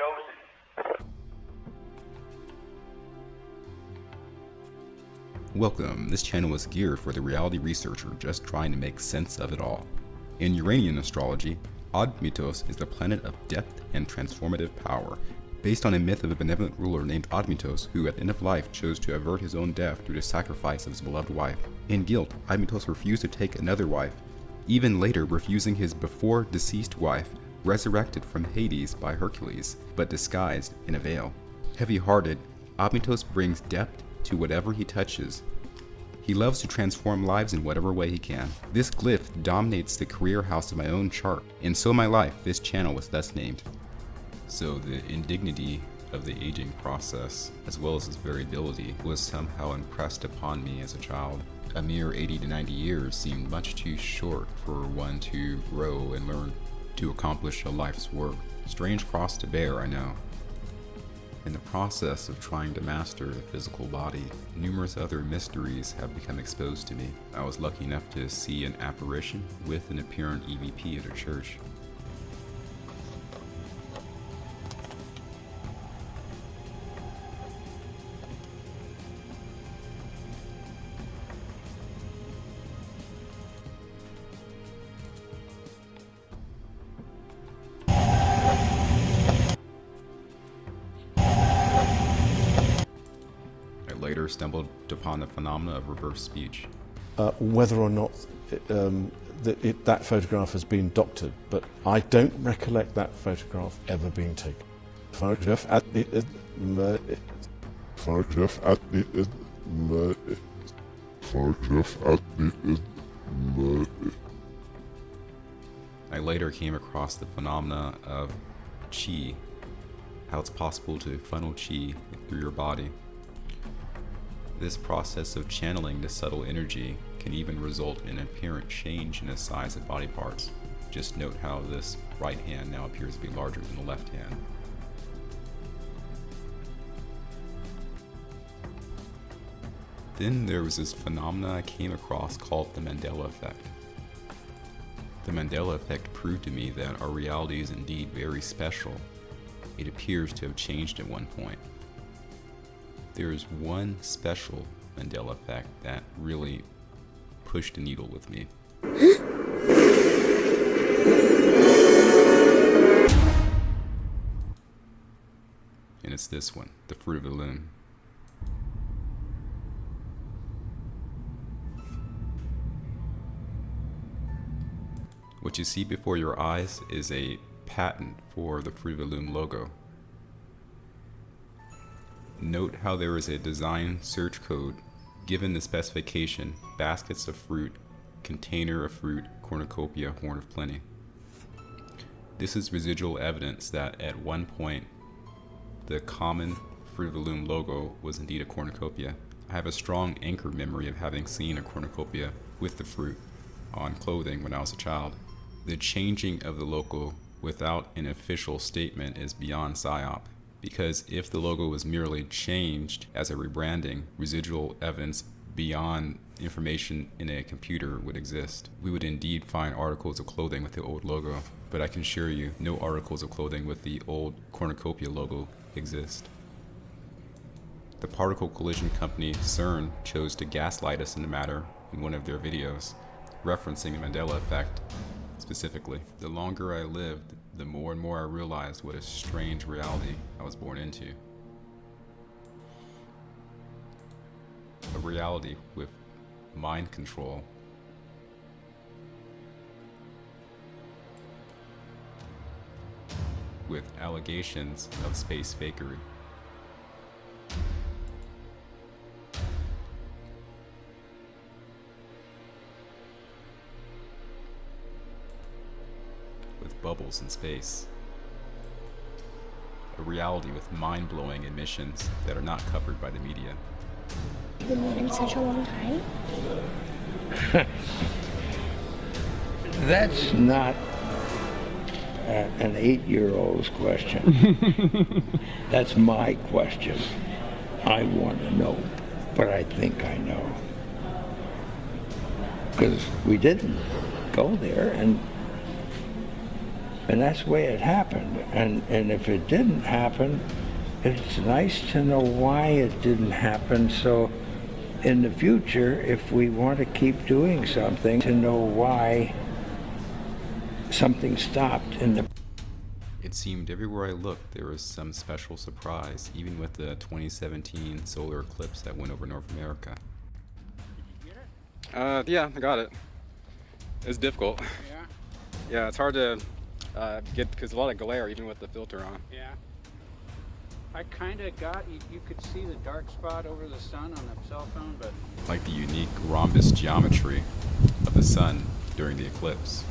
chosen. Welcome. This channel is geared for the reality researcher just trying to make sense of it all. In Uranian astrology, Admetos is the planet of depth and transformative power, based on a myth of a benevolent ruler named Admetos, who at the end of life chose to avert his own death through the sacrifice of his beloved wife. In guilt, Admetos refused to take another wife, even later refusing his before-deceased wife, resurrected from Hades by Hercules, but disguised in a veil. Heavy-hearted, Admetos brings depth to whatever he touches. He loves to transform lives in whatever way he can. This glyph dominates the career house of my own chart, and so my life, this channel was thus named. So the indignity of the aging process, as well as its variability, was somehow impressed upon me as a child. A mere 80 to 90 years seemed much too short for one to grow and learn, to accomplish a life's work. Strange cross to bear, I know. In the process of trying to master the physical body, numerous other mysteries have become exposed to me. I was lucky enough to see an apparition with an apparent EVP at a church. Later stumbled upon the phenomena of reverse speech. Whether or not that photograph has been doctored, but I don't recollect that photograph ever being taken. Photograph at the I later came across the phenomena of chi, how it's possible to funnel chi through your body. This process of channeling the subtle energy can even result in an apparent change in the size of body parts. Just note how this right hand now appears to be larger than the left hand. Then there was this phenomena I came across called the Mandela effect. The Mandela effect proved to me that our reality is indeed very special. It appears to have changed at one point. There is one special Mandela effect that really pushed the needle with me. And it's this one, the fruit of the loom. What you see before your eyes is a patent for the Fruit of the Loom logo. Note how there is a design search code given the specification: baskets of fruit, container of fruit, cornucopia, horn of plenty. This is residual evidence that at one point the common Fruit of the Loom logo was indeed a cornucopia. I have a strong anchor memory of having seen a cornucopia with the fruit on clothing when I was a child. The changing of the logo without an official statement is beyond PSYOP. Because if the logo was merely changed as a rebranding, residual evidence beyond information in a computer would exist. We would indeed find articles of clothing with the old logo, but I can assure you, no articles of clothing with the old cornucopia logo exist. The particle collision company CERN chose to gaslight us in the matter in one of their videos, referencing the Mandela effect specifically. The longer I lived, the more and more I realized what a strange reality I was born into. A reality with mind control, with allegations of space fakery. With bubbles in space. A reality with mind-blowing admissions that are not covered by the media. The moon in such a long time? That's not an 8-year-old's question. That's my question. I want to know, but I think I know. Because we didn't go there, and And that's the way it happened. And if it didn't happen, it's nice to know why it didn't happen. So in the future, if we want to keep doing something, to know why something stopped in the... It seemed everywhere I looked there was some special surprise, even with the 2017 solar eclipse that went over North America. Yeah, I got it. It's difficult. Yeah? Yeah, it's hard to get, because a lot of glare even with the filter on. Yeah. I kind of got, you could see the dark spot over the sun on the cell phone, but... Like the unique rhombus geometry of the sun during the eclipse.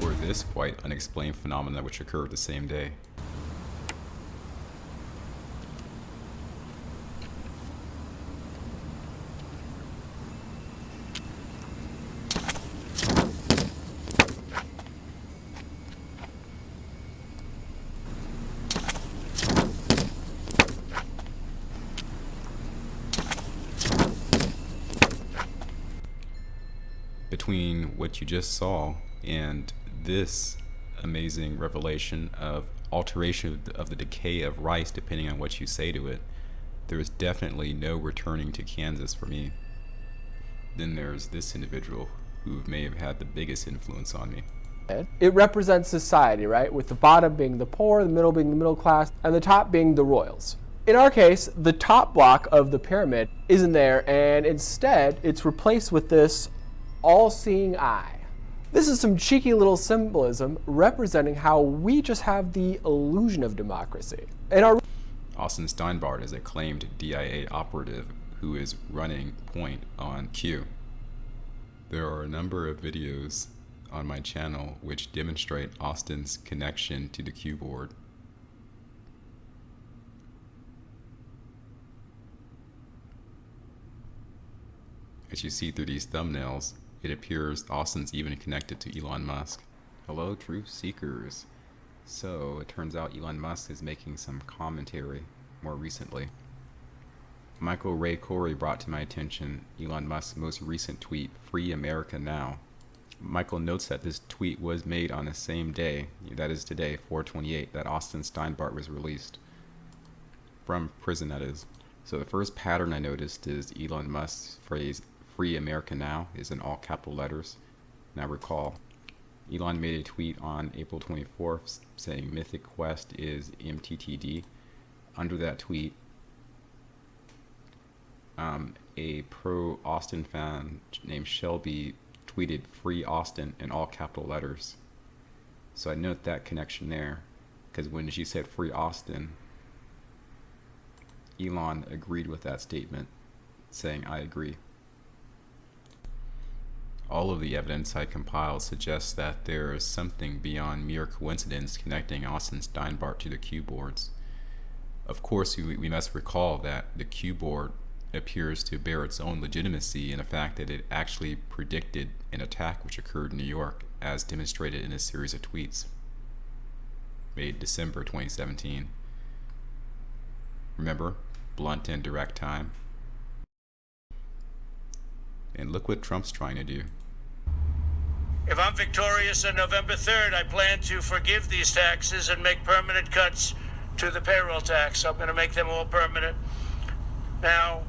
Or this quite unexplained phenomena which occurred the same day. Between what you just saw and this amazing revelation of alteration of the decay of rice depending on what you say to it, there is definitely no returning to Kansas for me. Then there's this individual who may have had the biggest influence on me. It represents society, right? With the bottom being the poor, the middle being the middle class, and the top being the royals. In our case, the top block of the pyramid isn't there, and instead it's replaced with this all-seeing eye. This is some cheeky little symbolism representing how we just have the illusion of democracy. In our Austin Steinbart is a claimed DIA operative who is running point on Q. There are a number of videos on my channel which demonstrate Austin's connection to the Q board. As you see through these thumbnails, it appears Austin's even connected to Elon Musk. Hello, truth seekers. So, it turns out Elon Musk is making some commentary more recently. Michael Ray Corey brought to my attention Elon Musk's most recent tweet, "Free America Now." Michael notes that this tweet was made on the same day, that is today, 4/28, that Austin Steinbart was released. From prison, that is. So the first pattern I noticed is Elon Musk's phrase, "Free America Now," is in all capital letters. Now recall, Elon made a tweet on April 24th saying Mythic Quest is MTTD. Under that tweet, a pro-Austin fan named Shelby tweeted "Free Austin" in all capital letters. So I note that connection there, because when she said "Free Austin," Elon agreed with that statement, saying "I agree." All of the evidence I compiled suggests that there is something beyond mere coincidence connecting Austin Steinbart to the Q boards. Of course, we must recall that the Q board appears to bear its own legitimacy in the fact that it actually predicted an attack which occurred in New York, as demonstrated in a series of tweets made December 2017. Remember, blunt and direct time. And look what Trump's trying to do. If I'm victorious on November 3rd, I plan to forgive these taxes and make permanent cuts to the payroll tax. I'm going to make them all permanent. Now,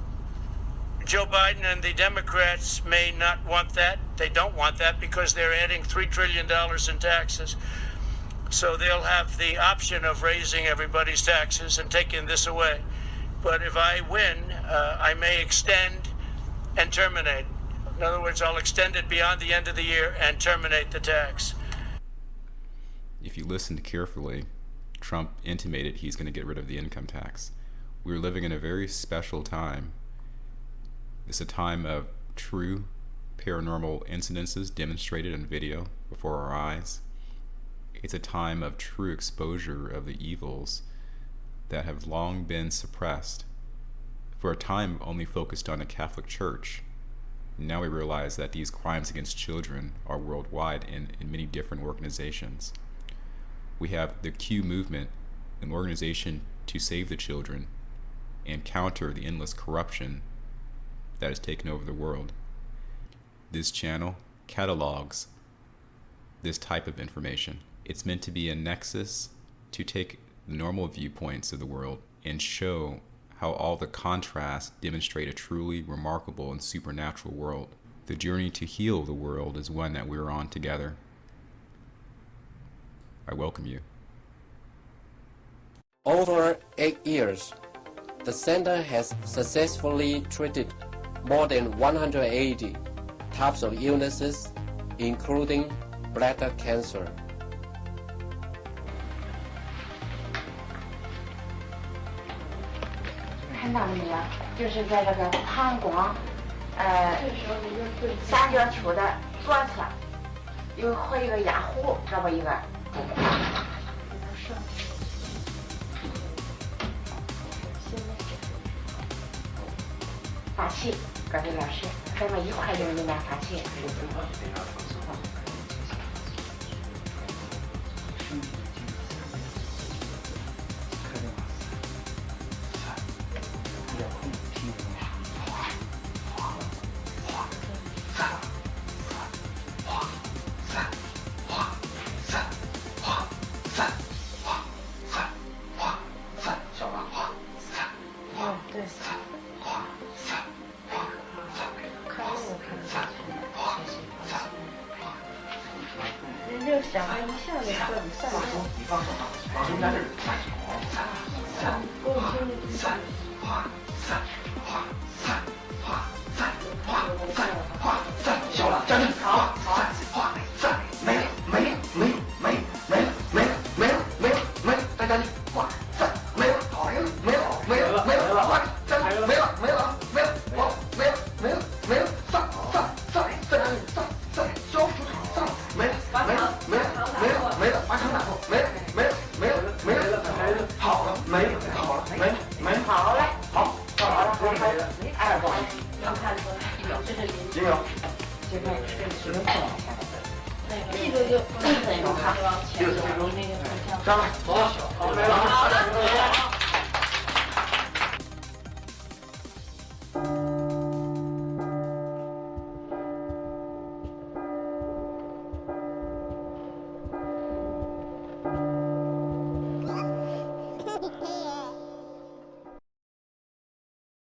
Joe Biden and the Democrats may not want that. They don't want that because they're adding $3 trillion in taxes. So they'll have the option of raising everybody's taxes and taking this away. But if I win, I may extend and terminate. In other words, I'll extend it beyond the end of the year and terminate the tax. If you listened carefully, Trump intimated he's going to get rid of the income tax. We're living in a very special time. It's a time of true paranormal incidences demonstrated in video before our eyes. It's a time of true exposure of the evils that have long been suppressed, for a time only focused on the Catholic Church. Now we realize that these crimes against children are worldwide in many different organizations. We have the Q movement, an organization to save the children and counter the endless corruption that has taken over the world. This channel catalogs this type of information. It's meant to be a nexus to take the normal viewpoints of the world and show how all the contrasts demonstrate a truly remarkable and supernatural world. The journey to heal the world is one that we're on together. I welcome you. Over 8 years, the center has successfully treated more than 180 types of illnesses, including bladder cancer. 看到了没有？就是在这个膀胱，三角球的左侧，和一个压壶，这么一个。发气，各位老师，咱们一块用里面发气。想了一下就说你算了，你放手吧，往中间这儿，小了，站住，好，没了，再站住，没了，好，没了，消除上，没了，把场打破，没了，好了，没了，好了，哎，不好意思，金牛，这个是能放下来的，这个就6分钟哈， 上来，走，好，没了，好了。